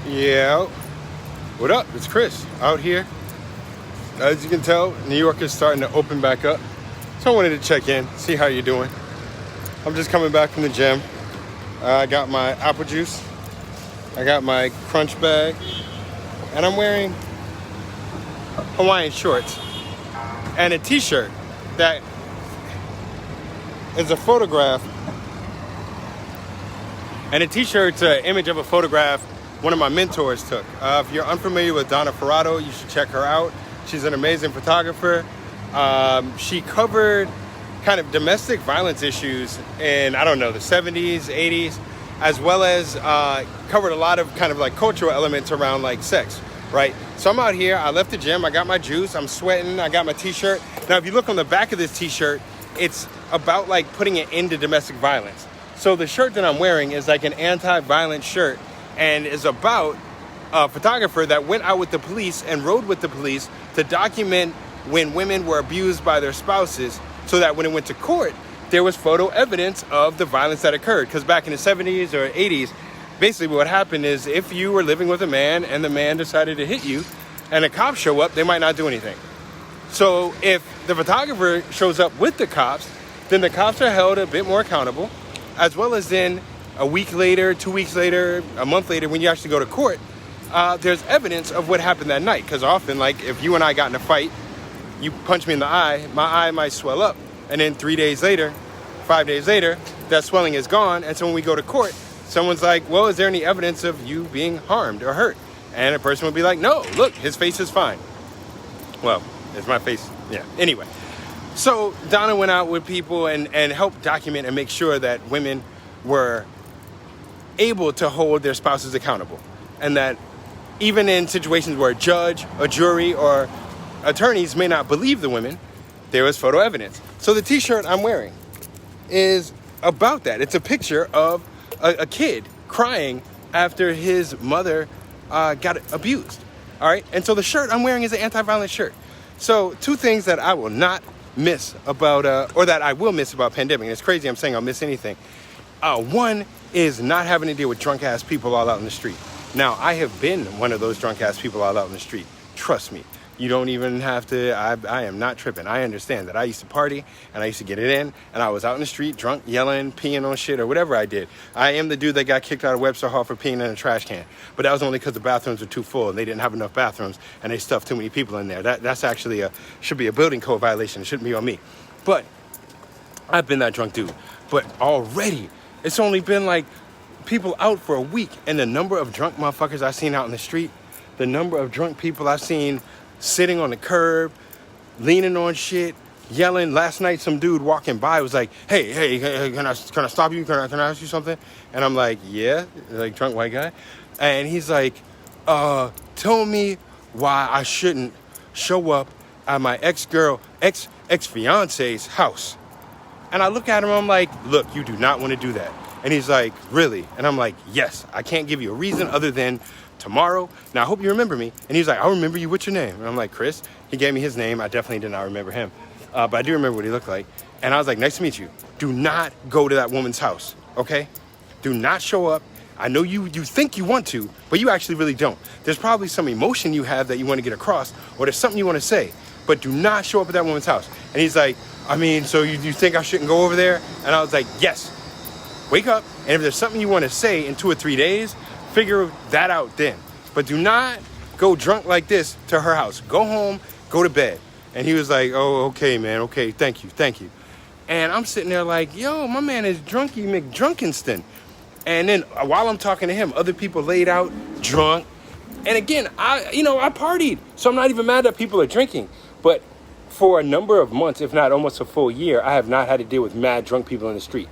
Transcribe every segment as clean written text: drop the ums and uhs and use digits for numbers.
Yeah, what up? It's Chris out here. As you can tell, New York is starting to open back up. So I wanted to check in, see how you're doing. I'm just coming back from the gym. I got my apple juice. I got my crunch bag. And I'm wearing Hawaiian shorts and a t-shirt that is a photograph. And a t-shirt's an image of a photograph one of my mentors took. If you're unfamiliar with Donna Ferrato, you should check her out. She's an amazing photographer. She covered kind of domestic violence issues in, I don't know, the 70s, 80s, as well as covered a lot of kind of like cultural elements around like sex, right? So I'm out here, I left the gym, I got my juice, I'm sweating, I got my t-shirt. Now, if you look on the back of this t-shirt, it's about like putting an end to domestic violence. So the shirt that I'm wearing is like an anti-violence shirt and is about a photographer that went out with the police and rode with the police to document when women were abused by their spouses, so that when it went to court, there was photo evidence of the violence that occurred. Because back in the 70s or 80s, basically what happened is if you were living with a man and the man decided to hit you and the cops show up, they might not do anything. So if the photographer shows up with the cops, then the cops are held a bit more accountable, as well as then a week later, 2 weeks later, a month later, when you actually go to court, there's evidence of what happened that night. Because often, like, if you and I got in a fight, you punch me in the eye, my eye might swell up. And then 3 days later, 5 days later, that swelling is gone. And so when we go to court, someone's like, well, is there any evidence of you being harmed or hurt? And a person would be like, no, look, his face is fine. Well, it's my face. Yeah. Anyway, so Donna went out with people and helped document and make sure that women were able to hold their spouses accountable. And that even in situations where a judge, a jury, or attorneys may not believe the women, there was photo evidence. So the t-shirt I'm wearing is about that. It's a picture of a kid crying after his mother got abused. All right. And so the shirt I'm wearing is an anti-violence shirt. So two things that I will not miss about, or that I will miss about pandemic. And it's crazy I'm saying I'll miss anything. One is not having to deal with drunk ass people all out in the street. Now, I have been one of those drunk ass people all out in the street. Trust me. You don't even have to, I am not tripping. I understand that I used to party and I used to get it in and I was out in the street drunk, yelling, peeing on shit or whatever I did. I am the dude that got kicked out of Webster Hall for peeing in a trash can. But that was only because the bathrooms were too full and they didn't have enough bathrooms and they stuffed too many people in there. That's actually should be a building code violation. It shouldn't be on me. But I've been that drunk dude. But already, it's only been like people out for a week, and the number of drunk motherfuckers I've seen out in the street, the number of drunk people I've seen sitting on the curb, leaning on shit, yelling. Last night, some dude walking by was like, hey, can I stop you? Can I ask you something? And I'm like, yeah, like drunk white guy. And he's like, tell me why I shouldn't show up at my ex-fiance's house. And I look at him, I'm like, look, you do not want to do that. And he's like, really? And I'm like, yes, I can't give you a reason other than tomorrow. Now, I hope you remember me. And he's like, I'll remember you. What's your name? And I'm like, Chris. He gave me his name. I definitely did not remember him. But I do remember what he looked like. And I was like, nice to meet you. Do not go to that woman's house, okay? Do not show up. I know you think you want to, but you actually really don't. There's probably some emotion you have that you want to get across, or there's something you want to say, but do not show up at that woman's house. And he's like, I mean, so you think I shouldn't go over there? And I was like, yes. Wake up, and if there's something you want to say in 2 or 3 days, figure that out then. But do not go drunk like this to her house. Go home, go to bed. And he was like, oh, okay, man, okay, thank you. And I'm sitting there like, yo, my man is drunky McDrunkenston. And then while I'm talking to him, other people laid out drunk. And again, I partied, so I'm not even mad that people are drinking. But for a number of months, if not almost a full year, I have not had to deal with mad drunk people in the street.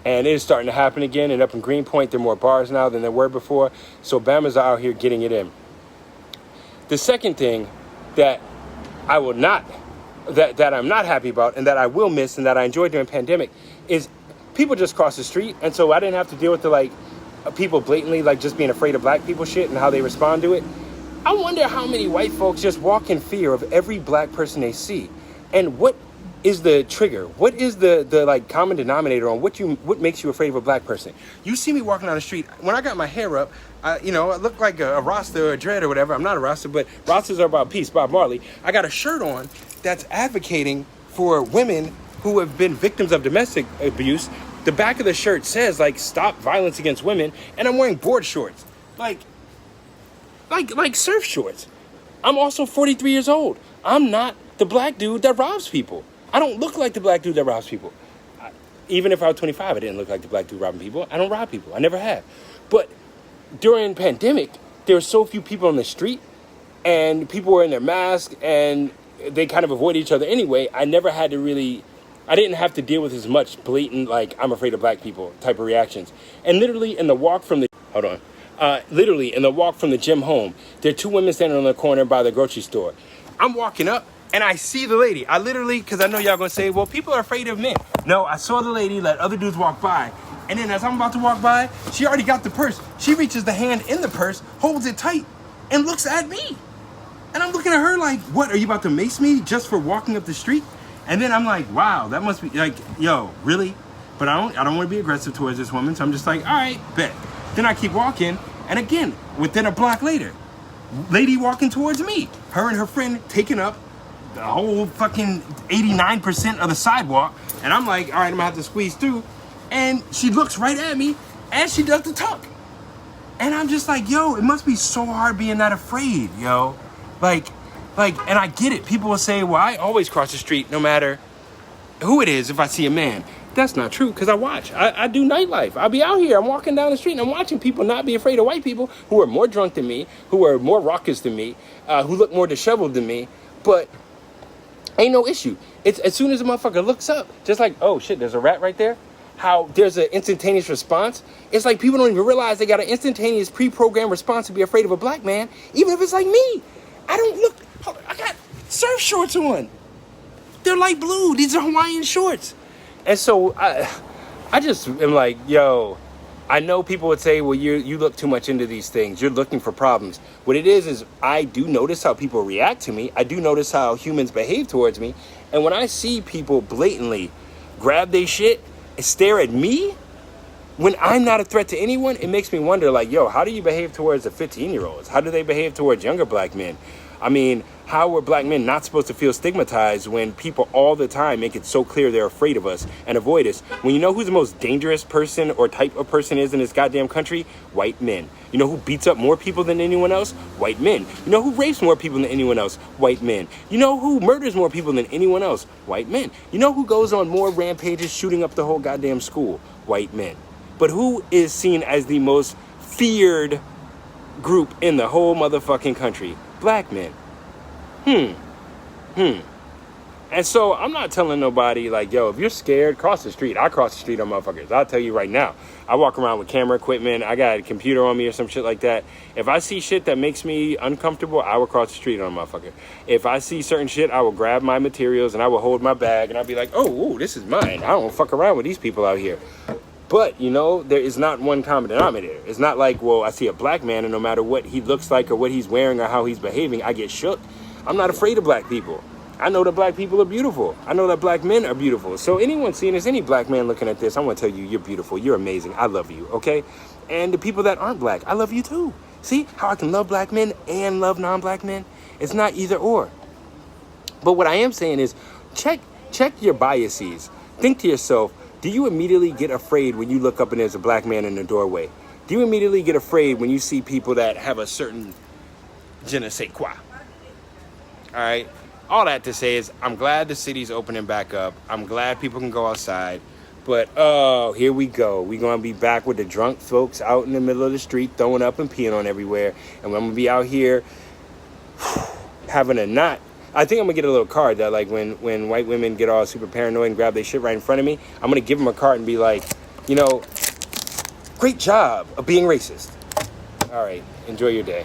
And it is starting to happen again. And up in Greenpoint, there are more bars now than there were before. So Bammers are out here getting it in. The second thing that I will not, that I'm not happy about and that I will miss and that I enjoyed during pandemic is people just cross the street. And so I didn't have to deal with the people blatantly just being afraid of black people shit and how they respond to it. I wonder how many white folks just walk in fear of every black person they see. And what is the trigger? What is the like common denominator on what makes you afraid of a black person? You see me walking down the street. When I got my hair up, I look like a Rasta or a dread or whatever. I'm not a Rasta, but Rastas are about peace, Bob Marley. I got a shirt on that's advocating for women who have been victims of domestic abuse. The back of the shirt says, like, stop violence against women, and I'm wearing board shorts. Like surf shorts. I'm also 43 years old. I'm not the black dude that robs people. I don't look like the black dude that robs people. Even if I was 25, I didn't look like the black dude robbing people. I don't rob people. I never have. But during pandemic, there were so few people on the street, and people were in their masks, and they kind of avoid each other anyway. I didn't have to deal with as much blatant, like, I'm afraid of black people type of reactions. And literally in the walk from the gym home, there are two women standing on the corner by the grocery store. I'm walking up and I see the lady. I literally, because I know y'all gonna say, well, people are afraid of men. No, I saw the lady let other dudes walk by. And then as I'm about to walk by, she already got the purse. She reaches the hand in the purse, holds it tight, and looks at me. And I'm looking at her like, what, are you about to mace me just for walking up the street? And then I'm like, wow, that must be like, yo, really? But I don't want to be aggressive towards this woman. So I'm just like, all right, bet. Then I keep walking. And again, within a block later, lady walking towards me. Her and her friend taking up the whole fucking 89% of the sidewalk. And I'm like, all right, I'm gonna have to squeeze through. And she looks right at me and she does the tuck. And I'm just like, yo, it must be so hard being that afraid, yo. Like, and I get it. People will say, well, I always cross the street no matter who it is if I see a man. That's not true, because I watch. I do nightlife. I'll be out here. I'm walking down the street and I'm watching people not be afraid of white people who are more drunk than me, who are more raucous than me, who look more disheveled than me. But ain't no issue. It's as soon as a motherfucker looks up, just like, oh shit, there's a rat right there. How there's an instantaneous response. It's like people don't even realize they got an instantaneous pre-programmed response to be afraid of a black man, even if it's like me. I got surf shorts on. They're light blue. These are Hawaiian shorts. And so I just am like, yo, I know people would say, well, you look too much into these things. You're looking for problems. What it is I do notice how people react to me. I do notice how humans behave towards me. And when I see people blatantly grab their shit and stare at me, when I'm not a threat to anyone, it makes me wonder, like, yo, how do you behave towards the 15-year-olds? How do they behave towards younger black men? I mean, how are black men not supposed to feel stigmatized when people all the time make it so clear they're afraid of us and avoid us? When you know who the most dangerous person or type of person is in this goddamn country? White men. You know who beats up more people than anyone else? White men. You know who rapes more people than anyone else? White men. You know who murders more people than anyone else? White men. You know who goes on more rampages shooting up the whole goddamn school? White men. But who is seen as the most feared group in the whole motherfucking country? Black men. And so I'm not telling nobody, like, yo, if you're scared, cross the street. I cross the street on motherfuckers. I'll tell you right now. I walk around with camera equipment. I got a computer on me or some shit like that. If I see shit that makes me uncomfortable, I will cross the street on a motherfucker. If I see certain shit, I will grab my materials and I will hold my bag and I'll be like, oh, this is mine. I don't fuck around with these people out here. But, you know, there is not one common denominator. It's not like, well, I see a black man and no matter what he looks like or what he's wearing or how he's behaving, I get shook. I'm not afraid of black people. I know that black people are beautiful. I know that black men are beautiful. So anyone seeing this, any black man looking at this, I want to tell you, you're beautiful. You're amazing. I love you, okay? And the people that aren't black, I love you too. See how I can love black men and love non-black men? It's not either or. But what I am saying is check your biases. Think to yourself, do you immediately get afraid when you look up and there's a black man in the doorway? Do you immediately get afraid when you see people that have a certain je ne sais quoi? All right? All that to say is I'm glad the city's opening back up. I'm glad people can go outside. But, oh, here we go. We're going to be back with the drunk folks out in the middle of the street throwing up and peeing on everywhere. And I'm going to be out here having a knot. I think I'm going to get a little card that, like, when white women get all super paranoid and grab their shit right in front of me, I'm going to give them a card and be like, you know, great job of being racist. All right. Enjoy your day.